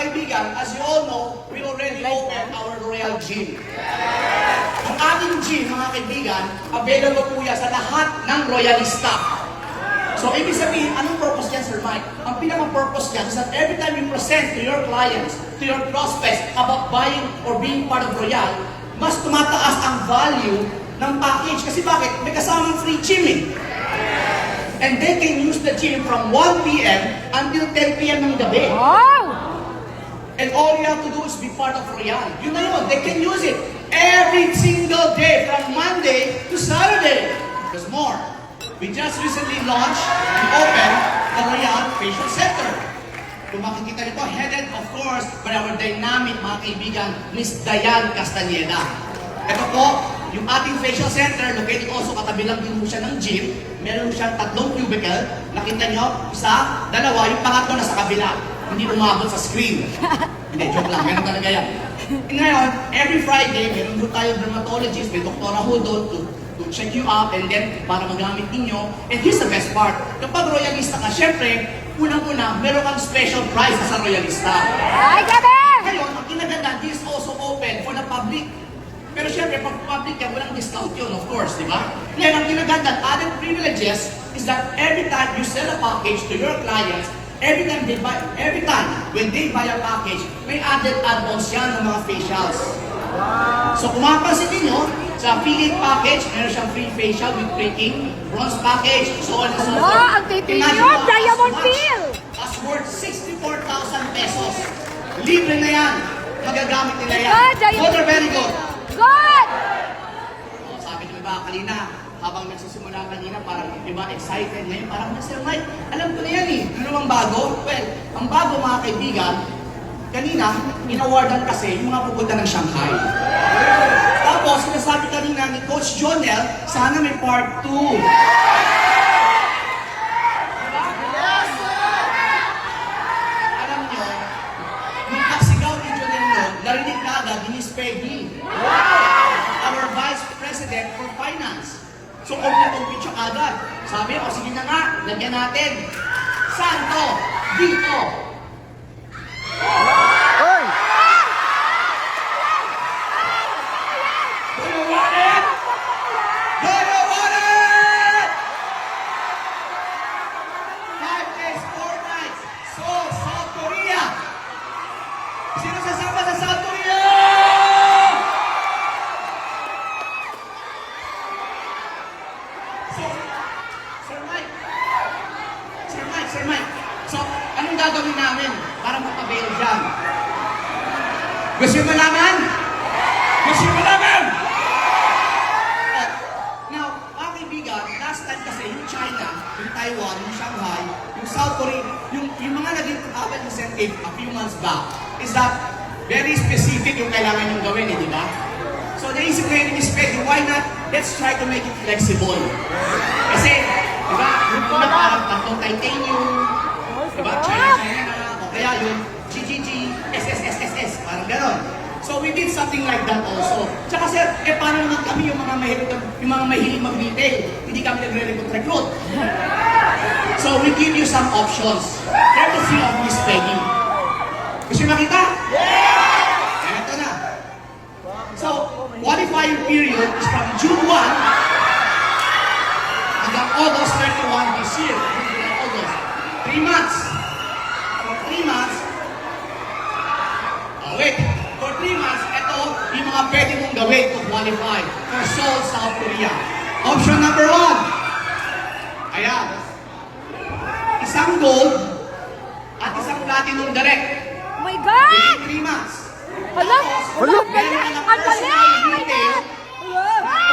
kaibigan, as you all know, we already opened our Royal Gym. Ang ating gym, mga kaibigan, available po yan sa lahat ng Royalista. So, ibig sabihin, anong purpose yan, Sir Mike? Ang pinaka-purpose yan is that every time you present to your clients, to your prospects about buying or being part of Royal, mas tumataas ang value ng package. Kasi bakit? May kasamang free gym eh. And they can use the gym from 1 p.m. until 10 p.m. ng gabi. Wow! And all you have to do is be part of Royal. Yun na yun. They can use it every single day from Monday to Saturday. There's more. We just recently launched and opened the Royal Facial Center. Kung makikita nito, headed of course by our dynamic mga kaibigan, Miss Diane Castañeda. Ito po, yung ating facial center, located also katabi lang din po siya ng gym. Meron siyang 3 cubicle. Nakita nyo, isa, dalawa, yung pangatlo nasa kabila. Hindi umabot sa screen. Hindi, joke lang, meron talaga yan. Ngayon, every Friday, meron po tayo dermatologist, may doktora ho doon to check you up and then para magamit ninyo. And here's the best part. Kapag Royalista ka, syempre, unang-una, meron kang special prize sa Royalista. Ay, gabi! Ngayon, ang kinaganda, this is also open for the public. Pero syempre, pag public yan, walang discount yun, of course, di ba? Ngayon, ang kinaganda, added privileges is that every time you sell a package to your clients, every time when they buy a package, may added add-ons yan ng mga facials. So kung mapapansin ninyo, sa affiliate package, meron siyang free facial with pricking, bronze package, so on and so forth. Ang titi nyo, diamond peel! As worth 64,000 pesos. Libre na yan. Magagamit nila yan. Good or very good? Good! Oh, sabi ng iba kanina, habang nagsisimula kanina, parang iba excited. Ngayon parang, Sir Mike, alam ko na yan eh. Ano bang bago? Well, ang bago mga kaibigan, kanina, in-awardan kasi yung mga pupunta ng Shanghai. Tapos, sinasabi kanina ni Coach Jonel, sana may part 2. Alam nyo, nung pagsigaw ni Jonel nun, narinig na agad ni Miss Peggy. Our Vice President for Finance. So, complete siya agad. Sabi, o sige na nga, lagyan natin. Saan to? Dito. Hoy! Do you want it? Do you want it? 5 days, 4 nights. Seoul, South Korea. Sino sasama sa South Korea? So, Sir Mike. So, anong gagawin namin para mapabail dyan? Gusto mo malaman? Gusto mo malaman? Now, mga kaibigan, last time kasi yung China, yung Taiwan, yung Shanghai, yung South Korea, yung mga naging travel incentive a few months back, is that very specific yung kailangan yung gawin, di ba? So, naisip ko yung Peggy, why not? Let's try to make it flexible. Kasi, di ba, yung una parang 3 titanium, di ba, China na, o kaya yung GGG, SSSSS, parang ganon. So we did something like that also. Tsaka sir, paano naman kami yung mga mahilig mag-retail? Hindi kami nagre-recruit. So we give you some options. Courtesy of Miss Peggy. Gusto nyo makita? Yeah! Ito na. So, qualifying period is from June 1 hanggang August 31 this year. August. 3 months. For 3 months, wait. For 3 months, ito yung mga pwede mong gawin to qualify for Seoul, South Korea. Option number 1. Ayan. Isang gold at isang platinum direct. Oh my God! Within 3 months. Alam! Meron ka ng personal retail,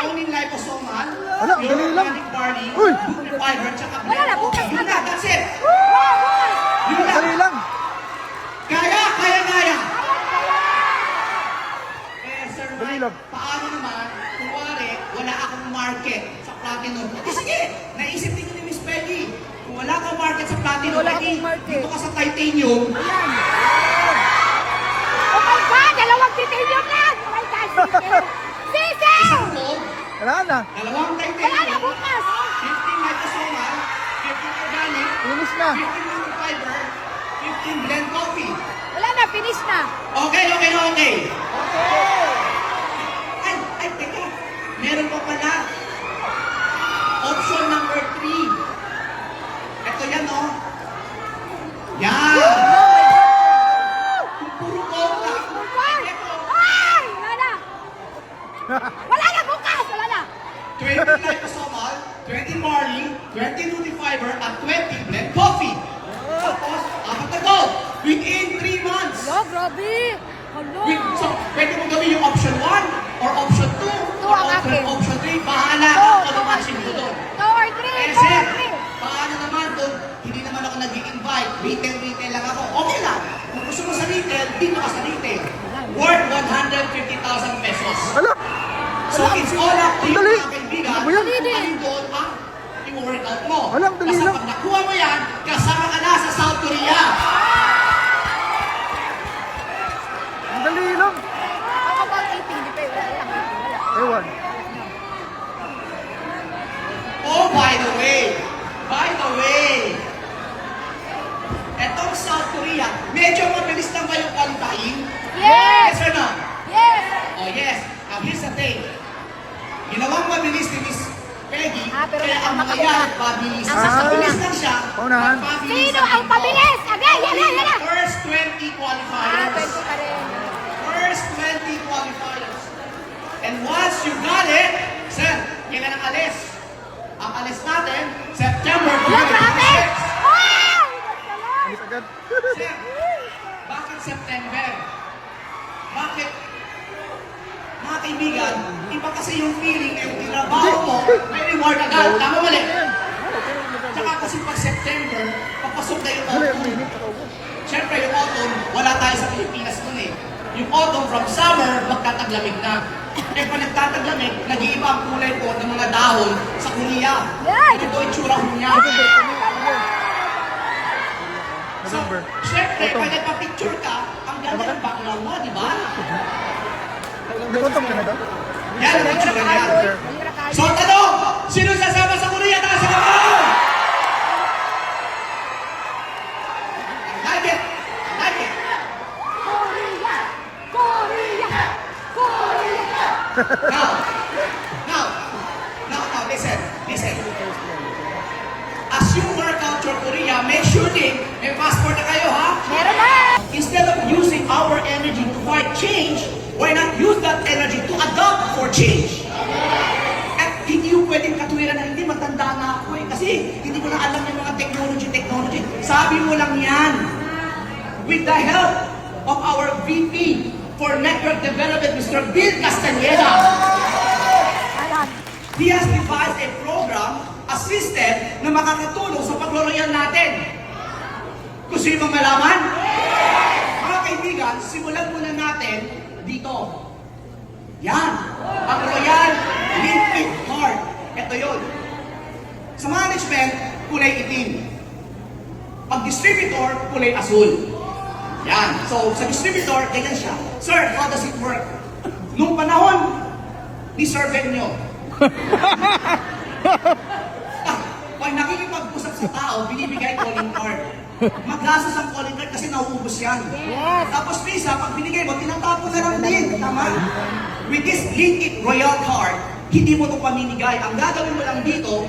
toning liposomal, Ano, your dali lang. organic barley, Uy! gluten fiber, tsaka Wala na, blend bukas coffee. na Yun na. na, that's it. Bukas! Yun lang. Dali lang. Kaya. Sir Dali Mike, lang. paano naman, kung wari, wala akong market sa platinum? Sige, naisip din ni Miss Peggy. Kung wala kang market sa platinum, Wala Peggy, akong market. dito ka sa titanium. Oh my God! Dalawang titanium lang! Oh my God! Sisi! Isang gold, Wala na. dalawang Wala na, titanium, bukas! 15 liposomal, 15 organic, Finish na. 15 gluten fiber, 15 blend coffee. Wala na, finish Okay. Ay, teka. Meron pa pala. Option number 3. Ito yan, oh. Yan. Kung puro gold na. Ito. Ay! Wala na! Wala na bukas! Wala na! 20 liposomal, 20 barley, 20 nutri fiber, at 20 blend coffee. Tapos, apat na gold. Within 3 months. Hello, grabe! Hello! So, pwede mo gawin yung option 1 or option 2 or ang akin. option 3. Bahala Two, ka two. kung masin mo doon. 2 or 3! Eh, 2 sir, or 3! paano naman doon? Hindi naman ako nag-i-invite. Retail lang ako. Okay lang. Kung gusto mo sa retail, dito ka sa retail. Worth 150,000 pesos. Ala! So, it's all up to you, Ang dali. mga kaibigan. Ano ba yan? Kung alin doon ang i-workout mo. Ala, ang dali Kasi lang. pag nakuha mo yan, kasama ka na sa South Korea. Ang dali lang. Ako ba 80? Hindi pa wala lang. Wala. Ewan. Oh, by the way, etong South Korea, medyo mabilis lang ba yung qualifying? Yes! Yes or no? Yes! Oh, yes. Now, here's the thing. Ginawang mabilis ni Miss Peggy, Pero kaya ang mga makauna. yan, mabilis. Ang Mabilis makauna. lang siya. Paunahan. Mabilis Sino ang ang ito. pabilis? Agay! Yan na! Yan na! First 20 qualifiers. 20 pa rin. First 20 qualifiers. And once you got it, sir, kailan ang alis? Ang alis natin, September Wala, grabe! 26. Wow! Alis agad. Sir, bakit September? Bakit? Mga kaibigan, iba kasi yung feeling na yung trabaho mo, may reward agad. Tama mali? Tsaka kasi pag September, papasok na yung autumn. Siyempre, yung autumn, wala tayo sa Pilipinas nun eh. Yung autumn from summer, magtataglamig na. Eh, pag nagtataglamig, nag-iiba ang kulay po ng mga dahon sa Korea. Yan! Ito yung tsura ko niya. So, November. syempre, pag nagpa-picture ka, ang ganda ng background mo, di ba? Nagutong ka na daw? Yan ang picture niya. Mahirap tayo. So, tanong, sino sasama sa Korea? Taas sa kamay! I like it! I like it! Korea! Korea! Korea! Now, listen. As you work out your Korea, make sure din, may passport na kayo, ha? Meron na! Instead of using our energy to fight change, why not use that energy to adapt for change? At hindi yung pwedeng katuwiran na hindi matanda na ako eh. Kasi hindi ko na alam yung mga technology. Sabi mo lang yan. With the help of our VP for Network Development, Mr. Bill Castaneda. Alam. He has devised a program, a system na makakatulong sa pagloroyan natin. Gusto niyo bang malaman? Mga kaibigan, simulan muna natin dito. Yan. Ang Royal Limpid Card. Ito yun. Sa management, kulay itim. Pag distributor, kulay asul. Yan. So, sa distributor, ganyan siya. Sir, how does it work? Nung panahon ni Sir Benyo, pag nakikipag-usap sa tao, binibigay calling card. Maglasas ang calling card kasi nauubos yan. Yes. Tapos Lisa, pag binigay mo, tinatapon na lang din. Tama? With this Linkit Royal Card, hindi mo ito pamimigay. Ang gagawin mo lang dito,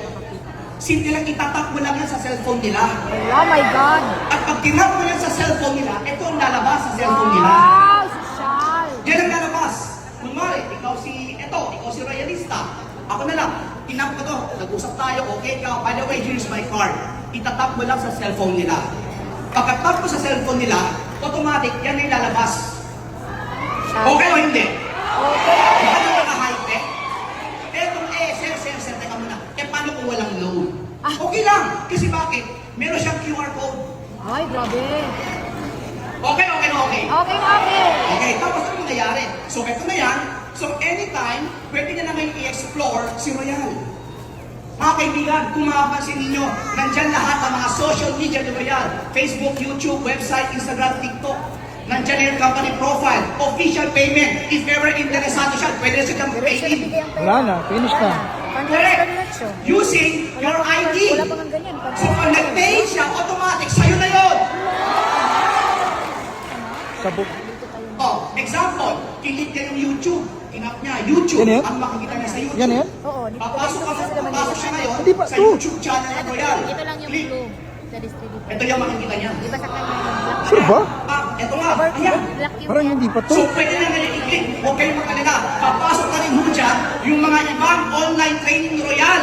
simple lang itatap mo lang yan sa cellphone nila. Oh my God! At pag tinap mo yan sa cellphone nila, ito ang lalabas sa cellphone nila. Wow! Social! Yan ang lalabas. Kunwari, ikaw si royalista. Ako na lang, tinap ko to, nag-usap tayo, okay ka, by the way, here's my card. Itatap mo lang sa cellphone nila. Pagkatap mo sa cellphone nila, automatic, yan ay lalabas. Okay o hindi? Okay. Ano yung naka-high-tech? Etong sir, teka muna. Paano kung walang load? Okay lang. Kasi bakit? Meron siyang QR code. Ay, grabe. Okay. Okay. Okay, tapos ano nangyayari? So, eto na yan. So, anytime, pwede na naman i-explore si Royal. Mga kaibigan, kung makapansin ninyo, nandyan lahat ang mga social media ni Royal. Facebook, YouTube, website, Instagram, TikTok. Nandyan na yung company profile, official payment. If ever interesado siya, pwede na siya pay in. Wala na, finish na. Correct. Using your ID. Wala pang ganyan. So, pag nag-pay siya, automatic, sa'yo na yun. Sabog. Oh, example, kilit niya yung YouTube. Inap niya, YouTube, Yan yan? ang makikita niya sa YouTube. Yan yan? Oo, dito Papasok siya ngayon Hindi pa, sa to. YouTube channel ng Royal. Ito lang yung Click. blue sa distributor. Ito yung makikita niya. Di ba sa kanya yung black? Sure ba? Ito nga, ayan. Black yung Parang hindi pa to. So, pwede na ngayon i-click. Huwag kayong makalala. Papasok na rin ho dyan yung mga ibang online training Royal.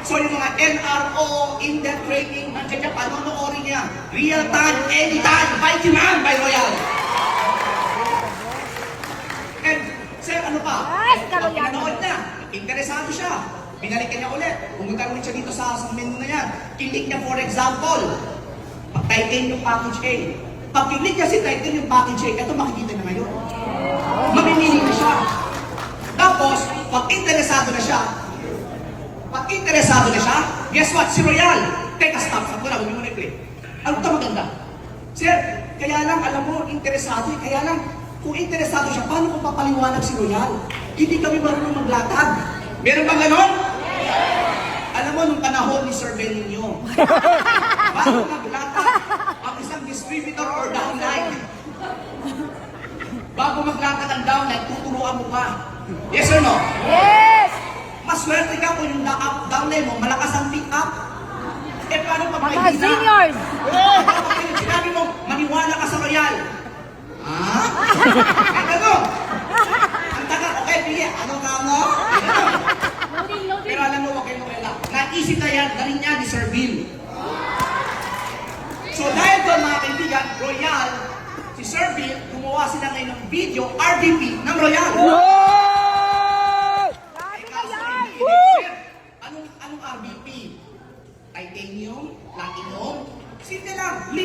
So, yung mga NRO, in-depth training, nandiyan dyan, panonoorin niya. Real time, anytime, by demand, by Royal. And, sir, ano pa? Yes, Royal. Pinanood na. Interesado siya. Binalikan niya ulit. Pumunta ulit siya dito sa menu na yan. Click niya, for example, titanium package A. Pag click niya si titanium package A, ito makikita na ngayon. Mamimili na siya. Tapos, pag interesado na siya, guess what? Si Royal. Teka, stop. Stop ko na. Huwag mo na i-play. Ano ito maganda? Sir, kaya lang, alam mo, interesado eh. Kaya lang, kung interesado siya, paano kung papaliwanag si Royal? Hindi kami marunong maglatag. Meron ba ganon? Alam mo, nung panahon ni Sir Benigno, bago maglatag ang isang distributor or downline, bago maglatag ang downline, tuturuan mo pa. Yes or no? Yes! Maswerte ka kung yung downline mo, malakas ang pick up. Eh, paano pag Mga may hina? seniors! Kapag sinabi mo, maniwala ka sa Royal. Ha? Eh, ano? Ang taga, okay, pili. Ano ka mo? Loading, loading. Pero alam mo, wag kayong magalala. Naisip na yan, dali niya ni Sir Bill. So dahil doon mga kaibigan, Royal, si Sir Bill, gumawa sila ngayon ng video, RDP, ng Royal. Grabe Eh, na kaso yan! hindi sir. Anong RBP? Titanium? Platinum? Simple lang, 5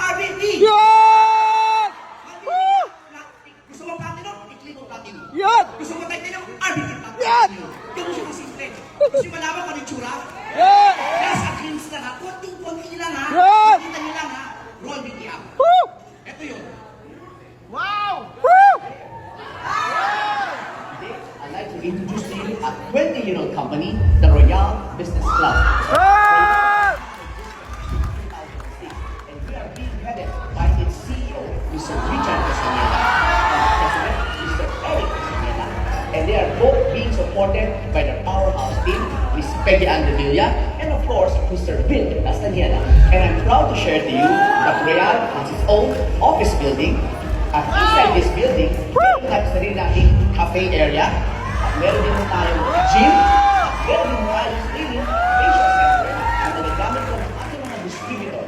RBP. Gusto mo platinum? I-click mo platinum. Yan! Gusto mo titanium? RBP Yan! platinum. Ganun siya kasimple. Gusto mo malaman kung ano yung tsura? Yan! Just a glimpse lang ha. Kunting-kunti lang ha. Yan! Nakita nyo lang ha. Roll BT up. Woo! Ito yun. Woo! I'd like to introduce to you a 20-year-old company, the Royal Business Club. Ah! And we are being headed by its CEO, Mr. Richard Castaneda, and President, Mr. Eric Castaneda. And they are both being supported by the powerhouse team, Ms. Peggy Andevilla, and of course, Mr. Bill Castaneda. And I'm proud to share to you that Royal has its own office building. At inside this building, meron tayong sarili nating cafe area, at meron din po tayong gym, at meron din po tayong sarili facial center na nagagamit ko ng ating mga distributor.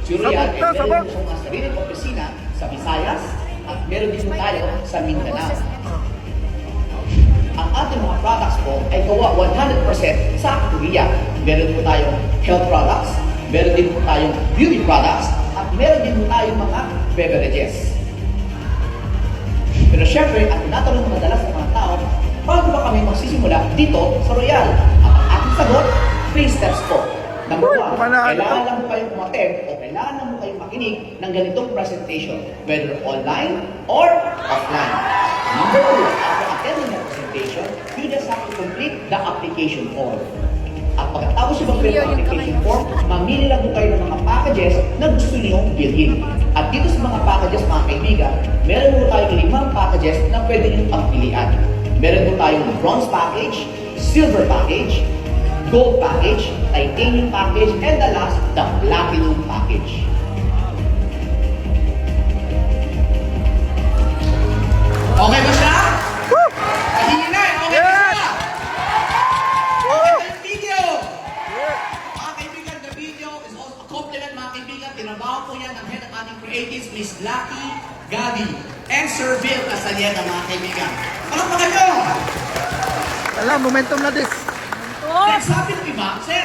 Si Royal, Sabog na, meron sabog! din po mga sariling opisina sa Visayas, at meron din po tayo sa Mindanao. Ang ating mga products po ay gawa 100% sa Korea. Meron po tayong health products, meron din po tayong beauty products, at meron din po tayong mga beverages. Pero syempre, ang tinatanong madalas ng mga tao, paano ba kami magsisimula dito sa Royal? At ang ating sagot, 3 steps po. Number 1, kailangan lang po kayong umattend o kailangan lang po kayong makinig ng ganitong presentation, whether online or offline. Number 2, after attending the presentation, you just have to complete the application form. At pagkatapos yung mag-fill ng application form, mamili lang po kayo ng mga packages na gusto niyong bilhin. At dito sa mga packages, mga kaibigan, meron po tayong 5 packages na pwede niyong pagpilian. Meron po tayong bronze package, silver package, gold package, titanium package, and the last, the platinum package. Okay ba siya? Mahina eh, okay ba siya? Okay ba yung video? Mga kaibigan, the video is also a compliment, mga kaibigan. Tinabaho po yan ng head ng ating creatives, Miss Blackie Gabi, and Sir Bill Castaneda, mga kaibigan. Palakpakan nyo! Alam, momentum na this. Kaya sabi ng iba, Sir,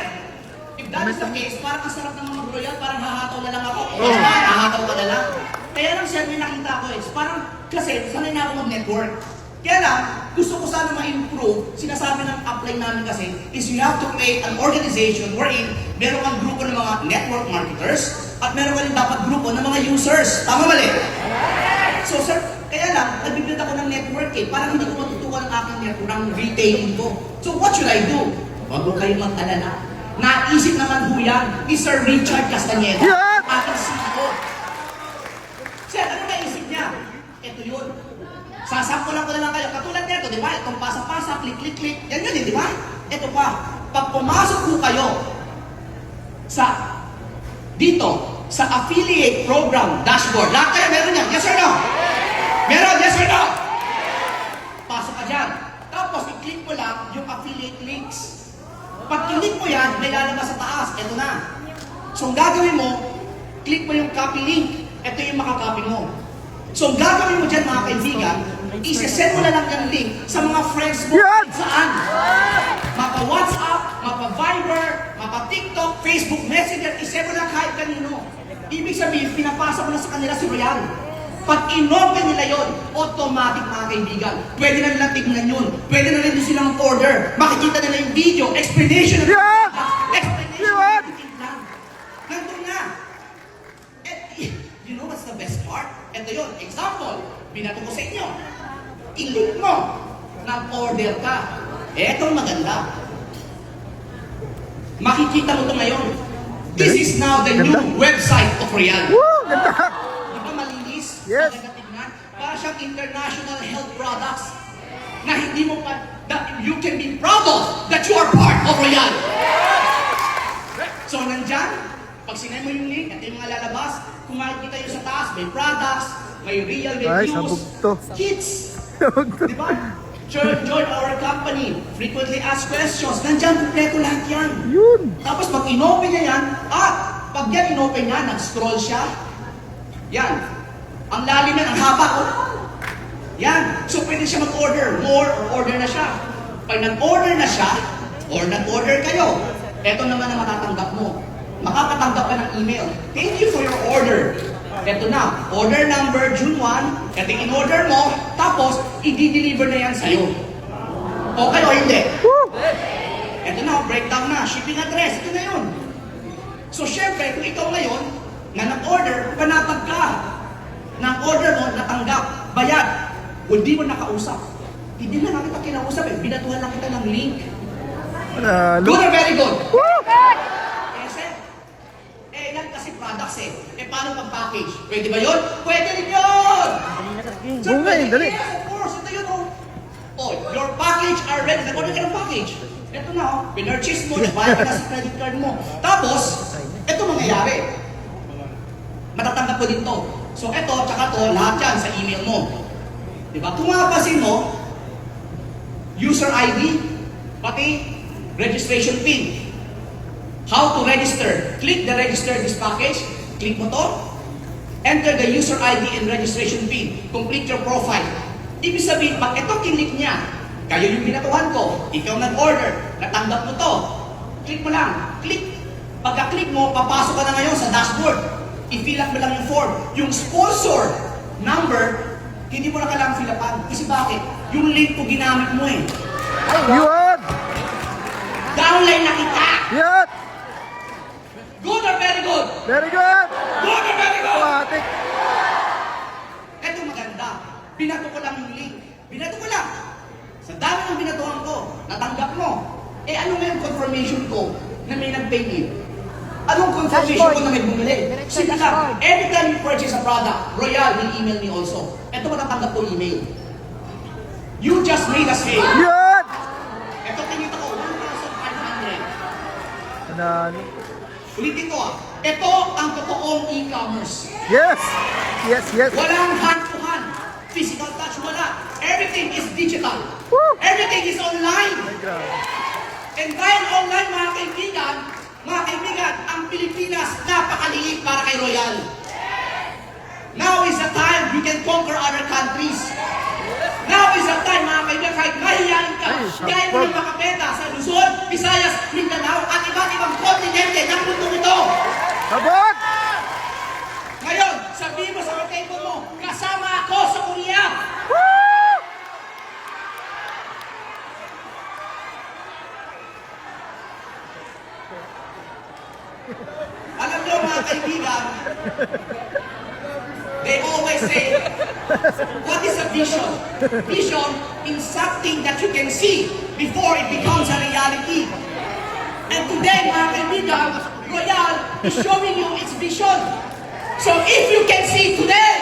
if that is the case, parang kasarap ng mga Royal, parang hahataw na lang ako. Oo, hahataw ka na lang. Kaya lang, Sir, may nakita ko eh. Parang, kasi, sanay na ako mag-network. Kaya lang, gusto ko sana ma-improve, sinasabi ng apply namin kasi, is you have to create an organization wherein meron kang grupo ng mga network marketers at meron ka rin dapat grupo ng mga users. Tama mali? So sir, kaya lang, nag-build ako ng network eh, parang hindi ko matutukan ang aking network, ang retailing ko. So what should I do? Huwag ko kayong mag-alala. Naisip naman ho yan ni Sir Richard Castaneda, Yeah! aking CEO. Sir, ano naisip niya? Ito yun. Sasampulan ko na lang kayo. Katulad nito, di ba? Itong pasa-pasa, click. Yan yun, di ba? Ito pa. Pag pumasok po kayo dito, sa affiliate program dashboard. Lahat kayo meron yan. Yes or no? Meron, yes or no? Pasok ka dyan. Tapos, i-click mo lang yung affiliate links. Pag click mo yan, may lalabas sa taas. Ito na. So, ang gagawin mo, click mo yung copy link. Ito yung makakopy mo. So, ang gagawin mo dyan, mga kaibigan, isesend mo na lang yung link sa mga friends mo. Yan! Saan? Mapa WhatsApp, mapa Viber, mapa TikTok, Facebook Messenger, isend mo lang kahit kanino. Ibig sabihin, pinapasa mo na sa kanila si Royal. Pag in-open nila yon, automatic mga kaibigan. Pwede na nilang tignan yun. Pwede na rin din silang order. Makikita nila yung video, explanation of Yeah! explanation Yeah! of tignan. Nandun na. You know what's the best part? Ito yun, example, binato ko sa inyo. I-link mo, nag-order ka. Etong maganda. Makikita mo ito ngayon. This is now the new website of Royal. Woo! Ganda! Di ba malinis? Yes. Maganda tignan? Para siyang international health products na hindi mo pa, that you can be proud of that you are part of Royal. So nandyan, pag sinay mo yung link, ito yung mga lalabas. Kung makikita nyo sa taas, may products, may real Ay, reviews, sabog to. kits. Di ba? Join our company. Frequently asked questions. Nandyan, kumpleto lahat yan. Yun! Tapos pag inopen niya yan, pag yan inopen niya, nag-scroll siya. Yan. Ang lalim yan, ang haba. Oh. Yan. So pwede siya mag-order. More or order na siya. Pag nag-order na siya, or nag-order kayo, eto naman ang matatanggap mo. Makakatanggap ka ng email. Thank you for your order. Eto na, order number June 1, eto yung in-order mo, tapos i-deliver na yan sa'yo. Okay o hindi? Woo! Eto na, breakdown na, shipping address, ito na yun. So syempre, kung ikaw ngayon, na nag-order, panatag ka. Nang-order mo, natanggap, bayad. Hindi mo nakausap. Hindi na namin kita kinausap eh, binatuhan lang kita ng link. Panalo! Good or very good? Woo! Kasi, yan kasi products eh. Paano pag-package? Pwede ba yun? Pwede rin yun! Sir, Oo nga eh, pwede. dali. Yes, of course. Ito yun oh. Oh, your package are ready. Nag-order ka ng package. Ito na oh. Pinurchase mo, nabayad ka na sa credit card mo. Tapos, ito mangyayari. Matatanggap ko din to. So ito, tsaka to, lahat yan sa email mo. Diba? Kung mapapansin mo, user ID, pati registration PIN. How to register? Click the register this package. Click mo to. Enter the user ID and registration PIN. Complete your profile. Ibig sabihin, pag ito kinlik niya, kayo yung binatuhan ko, ikaw nag-order, natanggap mo to, click mo lang. Click. Pagka-click mo, papasok ka na ngayon sa dashboard. I-fill up mo lang yung form. Yung sponsor number, hindi mo na kailangang fill upan. Kasi bakit? Yung link ko ginamit mo eh. Yun! Downline na kita! Yun! Good or very good? Very good! Good or very good? Automatic! Ito maganda. Binato ko lang yung link. Binato ko lang. Sa dami ng binatuhan ko, natanggap mo. Ano nga yung confirmation ko na may nag-pay me? Anong confirmation ko na may bumili? Simple lang. Every time you purchase a product, Royal will email me also. Ito matatanggap ko email. You just made a sale. Yun! Ito kinita ko, 1,500. Panalo! Ulitin ko Ito ang totoong e-commerce. Yes! Yes, yes! Walang hand-to-hand. Physical touch, wala. Everything is digital. Woo! Everything is online. Ay, grabe. And dahil online, mga kaibigan, ang Pilipinas napakaliit para kay Royal. Now is the time we can conquer other countries. Now is the time, mga kaibigan, kahit mahihayin ka, Ay, kaya mo nang makapenta sa Luzon, Visayas, Mindanao, at iba't ibang kontinente ng mundo ito. Sabot! Ngayon, sabihin mo sa table mo, kasama ako sa Korea. Woo! Alam niyo mga kaibigan, they always say, what is a vision? Vision is something that you can see before it becomes a reality. And today, mga kaibigan, Royal is showing you its vision. So if you can see today,